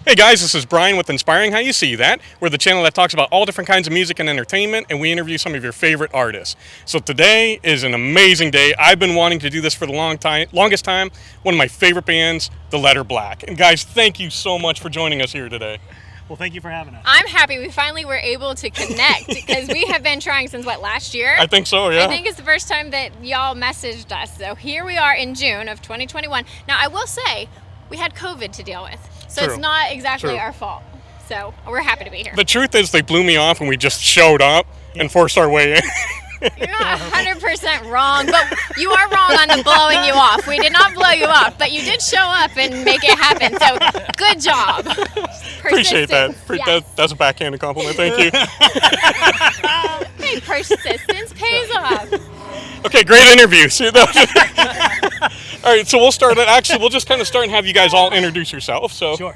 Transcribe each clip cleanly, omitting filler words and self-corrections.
Hey guys, this is Brian with Inspiring How You See That. We're the channel that talks about all different kinds of music and entertainment, and we interview some of your favorite artists. So today is an amazing day. I've been wanting to do this for the longest time. One of my favorite bands, The Letter Black. And guys, thank you so much for joining us here today. Well, thank you for having us. I'm happy we finally were able to connect because we have been trying since, last year? I think so, yeah. I think it's the first time that y'all messaged us. So here we are in June of 2021. Now, I will say, we had COVID to deal with. So True. It's not exactly True. our fault. So we're happy to be here. The truth is they blew me off and we just showed up and forced our way in. You're not 100% wrong, but you are wrong on the blowing you off. We did not blow you off, but you did show up and make it happen. So good job. Appreciate that. Yes. That's a backhanded compliment. Thank you. Hey, persistence pays off. Okay, great interview. See that? All right, so we'll start it. Actually, we'll just kind of start and have you guys all introduce yourself. So. Sure.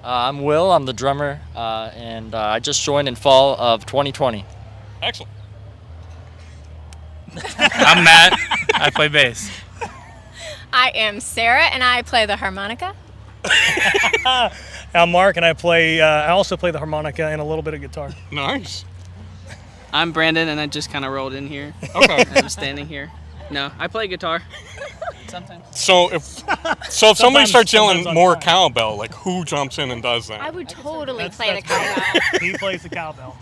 I'm Will. I'm the drummer, and I just joined in fall of 2020. Excellent. I'm Matt. I play bass. I am Sarah, and I play the harmonica. I'm Mark, and I also play the harmonica and a little bit of guitar. Nice. I'm Brandon, and I just kind of rolled in here. Okay. I'm standing here. No, I play guitar. Sometimes. So if somebody starts yelling sometimes on more time. cowbell, like who jumps in and does that? I would totally That's- play the that's cowbell. He plays the cowbell.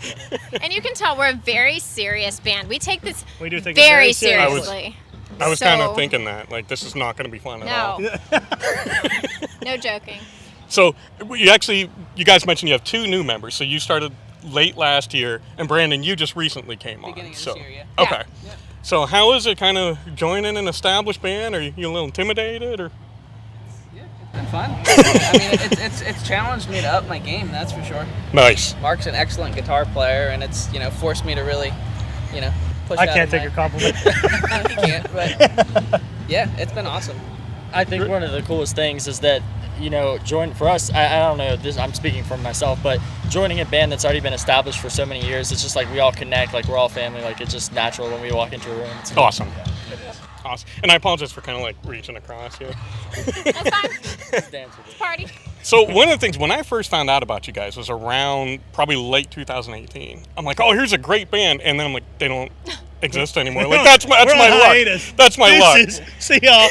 And you can tell we're a very serious band. We take this We do take it very seriously. seriously. I was kind of So- thinking that, like, this is not going to be fun at all. No. No joking. So you guys mentioned you have two new members. So you started late last year, and Brandon, you just recently came on. Beginning of So this year, yeah. okay. Yeah. So how is it kind of joining an established band? Are you a little intimidated or? Yeah, it's been fun. I mean, it's challenged me to up my game, that's for sure. Nice. Mark's an excellent guitar player, and it's forced me to really, push I out can't of take my- your compliment. He can't, but yeah, it's been awesome. I think one of the coolest things is that, join for us. I don't know. I'm speaking for myself, but joining a band that's already been established for so many years, it's just like we all connect, like we're all family. Like it's just natural when we walk into a room. It's Awesome. Awesome. And I apologize for kind of like reaching across here. That's fine. dance with it. Party. So one of the things when I first found out about you guys was around probably late 2018. I'm like, oh, here's a great band, and then I'm like, they don't exist anymore. Like that's my We're on luck. hiatus. That's my luck. See y'all.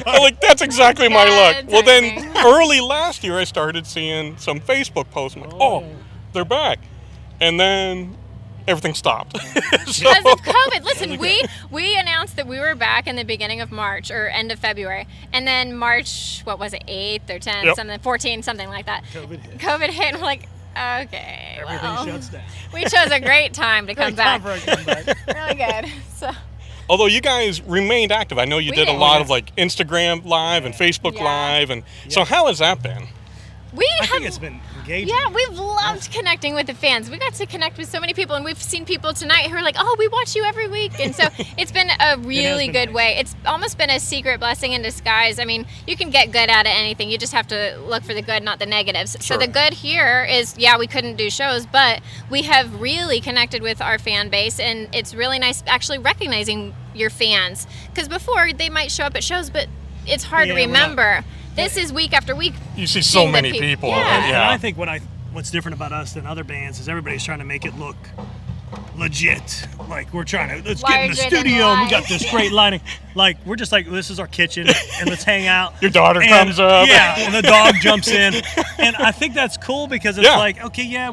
I'm like, that's exactly my luck. Good Well, then timing. early last year, I started seeing some Facebook posts. I'm like, oh, they're back. And then everything stopped. So, Because of COVID. Listen, we announced that we were back in the beginning of March or end of February. And then March, 8th or 10th, Yep. something, 14, something like that. COVID hit, and we're like, okay, Everything well, shuts down. we chose a great time to come back. Time for a comeback. Really good. So although you guys remained active, I know you We did a did. lot of like Instagram Live and Facebook Yeah. Live. And so how has that been? we I have. think it's been engaging. Yeah, we've loved connecting with the fans. We got to connect with so many people, and we've seen people tonight who are like, oh, we watch you every week. And so it's been a really been good nice. way. It's almost been a secret blessing in disguise. I mean, you can get good at anything. You just have to look for the good, not the negatives. Sure. So the good here is, yeah, we couldn't do shows, but we have really connected with our fan base, and it's really nice actually recognizing your fans. Because before, they might show up at shows, but it's hard Yeah, to we're not- remember. This is week after week. You see so seeing the many people. Yeah. And I think what's different about us than other bands is everybody's trying to make it look legit. Like we're trying to let's get in the Larger than studio and we got life. this great lighting. Like we're just like this is our kitchen and let's hang out. Your daughter And- comes up. Yeah, and the dog jumps in. And I think that's cool because it's Yeah. like, okay, yeah,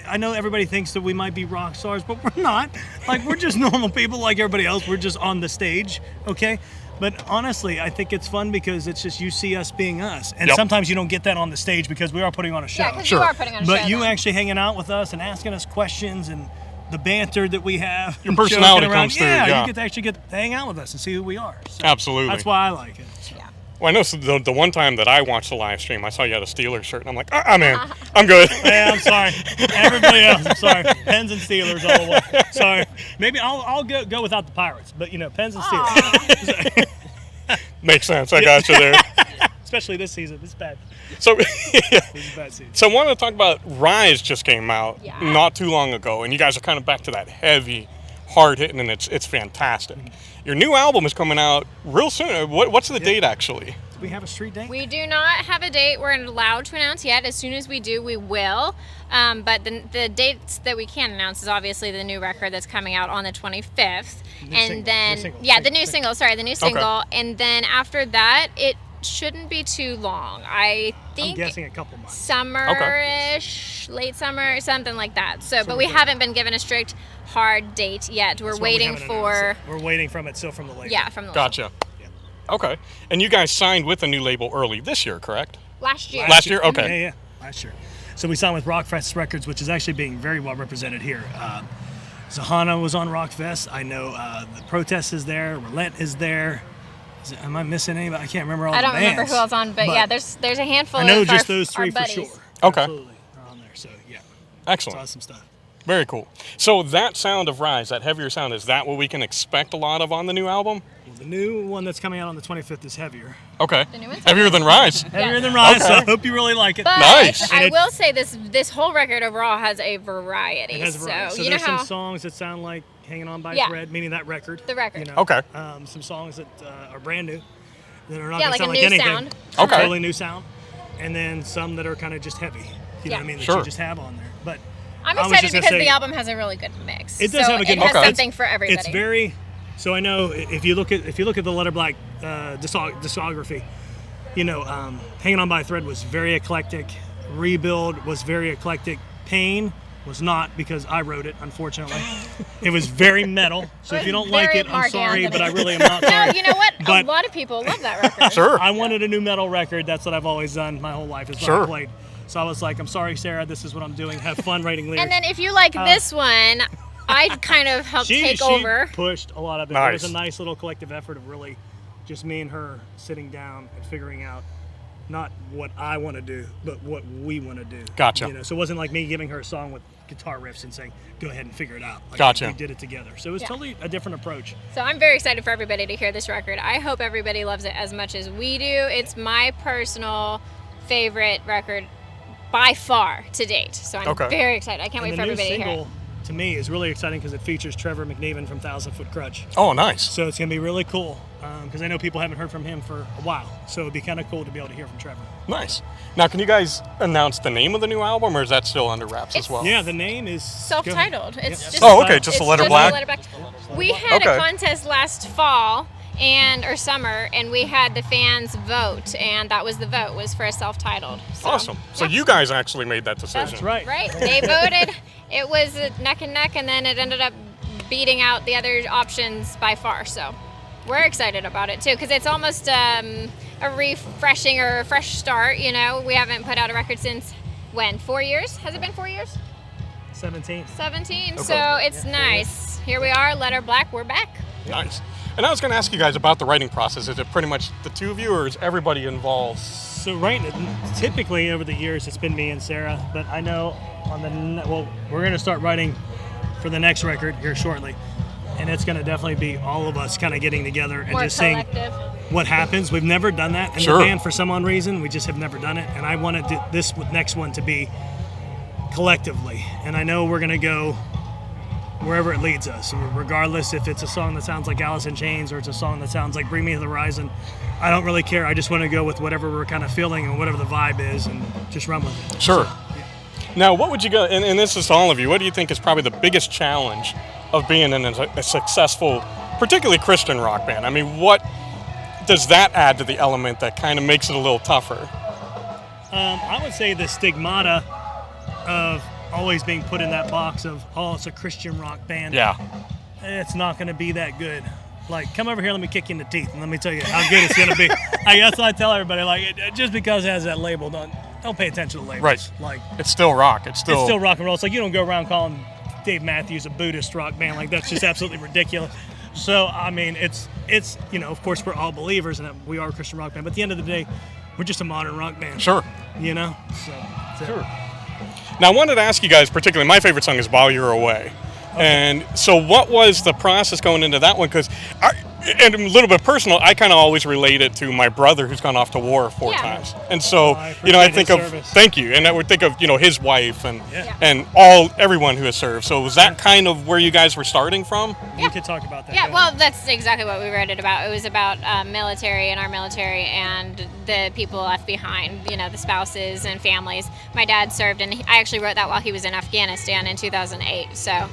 I know everybody thinks that we might be rock stars, but we're not. Like we're just normal people like everybody else. We're just on the stage, okay? But honestly, I think it's fun because it's just you see us being us. And Yep. sometimes you don't get that on the stage because we are putting on a show. Yeah, because Sure. you are putting on a show. But you then. actually hanging out with us and asking us questions and the banter that we have. Your personality joking around, comes through, yeah. you get to actually get to hang out with us and see who we are. So Absolutely. That's why I like it. So. Well, I know the one time that I watched the live stream, I saw you had a Steelers shirt, and I'm like, I'm in. I'm good. Yeah, I'm sorry. Everybody else, I'm sorry. Pens and Steelers all the way. Sorry. Maybe I'll go without the Pirates, but Pens and Steelers. Makes sense. I got you there. Especially this season. It's bad. So, This is a bad season. so I wanted to talk about Rise just came out Yeah. not too long ago, and you guys are kind of back to that heavy, hard hitting, and it's fantastic. Your new album is coming out real soon. What's the date actually? we have a street date? We do not have a date we're allowed to announce yet. As soon as we do, we will. But the dates that we can announce is obviously the new record that's coming out on the 25th. The new single. And then after that, it shouldn't be too long. I think I'm guessing a couple months. Summer-ish, late summer, something like that. But we haven't been given a strict hard date yet. We're waiting for. We're waiting from it still from the label. Yeah, from the Gotcha. label. Okay. And you guys signed with a new label early this year, correct? Last year. Last year? Okay. Yeah, last year. So we signed with Rockfest Records, which is actually being very well represented here. Zahana was on Rockfest. I know The Protest is there. Relent is there. Am I missing anybody? I can't remember all the bands. I don't remember who else on, but yeah, there's a handful of I know our, just those three our for buddies. sure. Okay. Absolutely are on there. So, yeah. Excellent. It's awesome stuff. Very cool. So that sound of Rise, that heavier sound, is that what we can expect a lot of on the new album? Well, the new one that's coming out on the 25th is heavier. Okay. The new one's Heavier than Rise. Heavier than Rise, Okay. so I hope you really like it. But Nice. I will say this whole record overall has a variety. It has a variety. So you know there's how some songs that sound like Hanging On by a Yeah. Thread, meaning that record. The record. You know? Okay. Some songs that are brand new, that are not Yeah, going to like sound a like new anything. sound. Okay. Totally new sound. And then some that are kind of just heavy. You know what I mean? That Sure. you just have on there. But I'm I was excited just gonna because say- the album has a really good mix. it does have a good It mix. has something for everybody. It's very. So I know if you look at the Letter Black discography, you know, Hanging On by a Thread was very eclectic. Rebuild was very eclectic. Pain was not, because I wrote it, unfortunately. It was very metal. So if you don't like Very it, I'm Mark sorry, Anthony. but I really am not No, sorry. you know what? But- a lot of people love that record. Sure. I wanted a new metal record. That's what I've always done my whole life, is what Sure. I played. So I was like, I'm sorry, Sarah, this is what I'm doing. Have fun writing lyrics. And then if you like this one, I kind of helped take over. She pushed a lot of it. Nice. It was a nice little collective effort of really just me and her sitting down and figuring out not what I want to do, but what we want to do. Gotcha. You know, so it wasn't like me giving her a song with guitar riffs and saying, go ahead and figure it out. Like, Gotcha. We did it together. So it was totally a different approach. So I'm very excited for everybody to hear this record. I hope everybody loves it as much as we do. It's my personal favorite record by far to date. So I'm Okay. very excited. I can't wait And for the new everybody to hear it. single, to me, is really exciting because it features Trevor McNeven from 1,000 Foot Crutch. Oh, nice. So it's going to be really cool because I know people haven't heard from him for a while. So it'd be kind of cool to be able to hear from Trevor. Nice. Now, can you guys announce the name of the new album, or is that still under wraps as well? Yeah, the name is Self-titled. It's just Oh, okay. Just the it's letter just black. Letter Black. We had Okay. a contest last fall or summer, and we had the fans vote, and that was the vote, was for a self-titled. So, Awesome. So yeah. you guys actually made that decision. That's right. Right. They voted. It was neck and neck, and then it ended up beating out the other options by far. So we're excited about it too, because it's almost a refreshing or a fresh start. You know, we haven't put out a record since when? 4 years? Has it been 4 years? 17. 17. So it's nice. Here we are, Letter Black. We're back. Nice. And I was going to ask you guys about the writing process. Is it pretty much the two of you, or is everybody involved? So typically over the years, it's been me and Sarah. But I know we're going to start writing for the next record here shortly. And it's going to definitely be all of us kind of getting together and More just seeing collective. what happens. We've never done that in Sure. the band for some odd reason. We just have never done it. And I wanted this next one to be collectively. And I know we're going to go wherever it leads us, regardless if it's a song that sounds like Alice in Chains or it's a song that sounds like Bring Me to the Horizon. I don't really care. I just want to go with whatever we're kind of feeling and whatever the vibe is and just run with it. Sure. Now, what would you go, and this is to all of you, what do you think is probably the biggest challenge of being in a successful, particularly Christian rock band? I mean, what does that add to the element that kind of makes it a little tougher? I would say the stigmata of always being put in that box of, oh, it's a Christian rock band. Yeah. It's not going to be that good. Like, come over here, let me kick you in the teeth, and let me tell you how good it's going to be. That's what I tell everybody. Like, just because it has that label, don't pay attention to labels. Right. Like, It's still rock. It's still rock and roll. It's like you don't go around calling Dave Matthews a Buddhist rock band. Like, that's just absolutely ridiculous. So, I mean, it's of course, we're all believers, and we are a Christian rock band. But at the end of the day, we're just a modern rock band. Sure. You know? So, that's it. Sure. Now, I wanted to ask you guys, particularly, my favorite song is While You're Away. Okay. And so what was the process going into that one? Because and a little bit personal, I kind of always relate it to my brother who's gone off to war 4 Yeah. times. And so, I I appreciate think his of, service. thank you. And I would think of, his wife and Yeah. and everyone who has served. So was that kind of where you guys were starting from? We could talk about that. Yeah, go well, ahead. that's exactly what we wrote it about. It was about military and our military and the people left behind, the spouses and families. My dad served, and I actually wrote that while he was in Afghanistan in 2008. So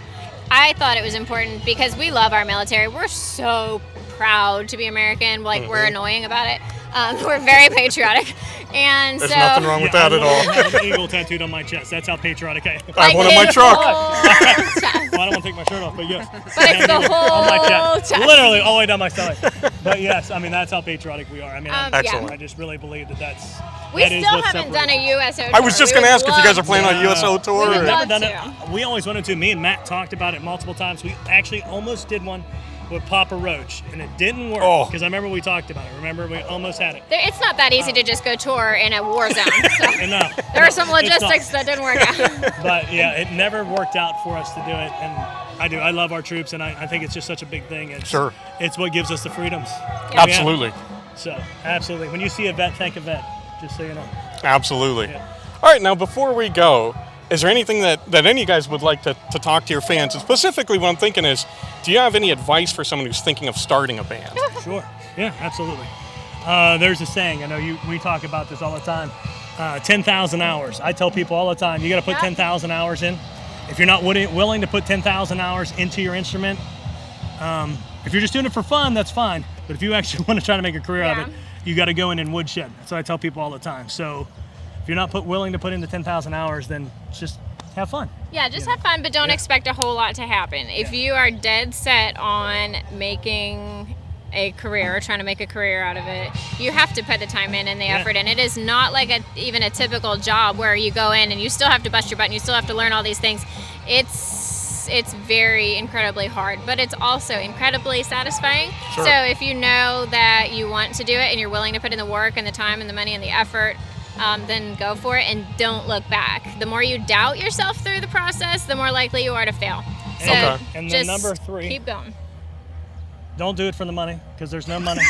I thought it was important because we love our military. We're so proud to be American. Like, we're annoying about it. We're very patriotic. And There's so nothing wrong with Yeah, that at I all. have an eagle tattooed on my chest. That's how patriotic I am. I have one in my his truck. whole chest. Well, I don't want to take my shirt off, but yes. But it's the on my whole chest. chest. Literally all the way down my stomach. But yes, I mean, that's how patriotic we are. I mean, Excellent. I just really believe that's. We that is still what haven't done separates a USO tour. I was just We going to would ask if you guys are love planning to. on a USO tour. We would or- love Never done to. it. We always wanted to. Me and Matt talked about it multiple times. We actually almost did one with Papa Roach, and it didn't work Oh. because I remember we talked about it. Remember, we almost had it. It's not that easy to just go tour in a war zone. So And no, there were some it's not. logistics that didn't work out. But yeah, it never worked out for us to do it, and I do. I love our troops, and I think it's just such a big thing. Sure. It's what gives us the freedoms. Yeah. Absolutely. So absolutely, when you see a vet, thank a vet. Just so you know. Absolutely. Yeah. All right, now before we go, is there anything that any of you guys would like to talk to your fans? And specifically, what I'm thinking is, do you have any advice for someone who's thinking of starting a band? Sure. Yeah, absolutely. There's a saying. I know we talk about this all the time. 10,000 hours. I tell people all the time, you got to put Yeah. 10,000 hours in. If you're not willing to put 10,000 hours into your instrument, if you're just doing it for fun, that's fine. But if you actually want to try to make a career out of it, you got to go in and woodshed. That's what I tell people all the time. So if you're not willing to put in the 10,000 hours, then just have fun. Yeah, just have fun, but don't Yeah. expect a whole lot to happen. If you are dead set on making a career or trying to make a career out of it, you have to put the time in and the effort in. It is not like even a typical job where you go in and you still have to bust your butt and you still have to learn all these things. It's very incredibly hard, but it's also incredibly satisfying. Sure. So if you know that you want to do it and you're willing to put in the work and the time and the money and the effort, then go for it and don't look back. The more you doubt yourself through the process, the more likely you are to fail. So Okay. And then just number 3, keep going. don't do it for the money because there's no money.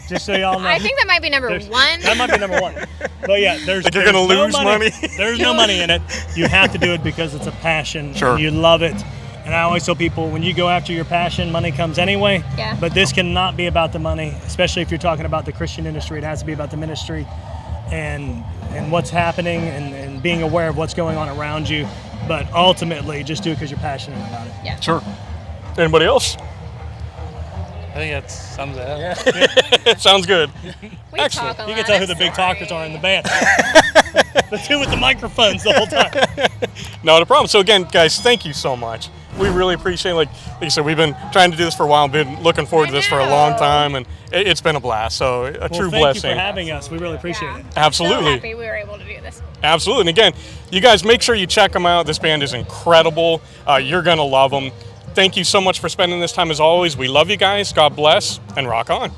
Just so y'all know. I think that might be number There's- one. That might be number 1. But yeah, there's Like you're gonna no lose money? There's no money in it. You have to do it because it's a passion. Sure. You love it. And I always tell people, when you go after your passion, money comes anyway. Yeah. But this cannot be about the money, especially if you're talking about the Christian industry. It has to be about the ministry and what's happening and being aware of what's going on around you. But ultimately, just do it because you're passionate about it. Yeah. Sure. Anybody else? I think that sums it up. Sounds good. We Excellent. talk a You lot. can tell who I'm the big sorry. talkers are in the band. The two with the microphones the whole time. Not a problem. So again, guys, thank you so much. We really appreciate it. Like you said, we've been trying to do this for a while, been looking forward to this for a long know. time, and it's been a blast. So a Well, true thank blessing. you for having us. We really appreciate Yeah. it. Absolutely. So happy we were able to do this. Absolutely. And again, you guys make sure you check them out. This band is incredible. You're going to love them. Thank you so much for spending this time as always. We love you guys. God bless and rock on.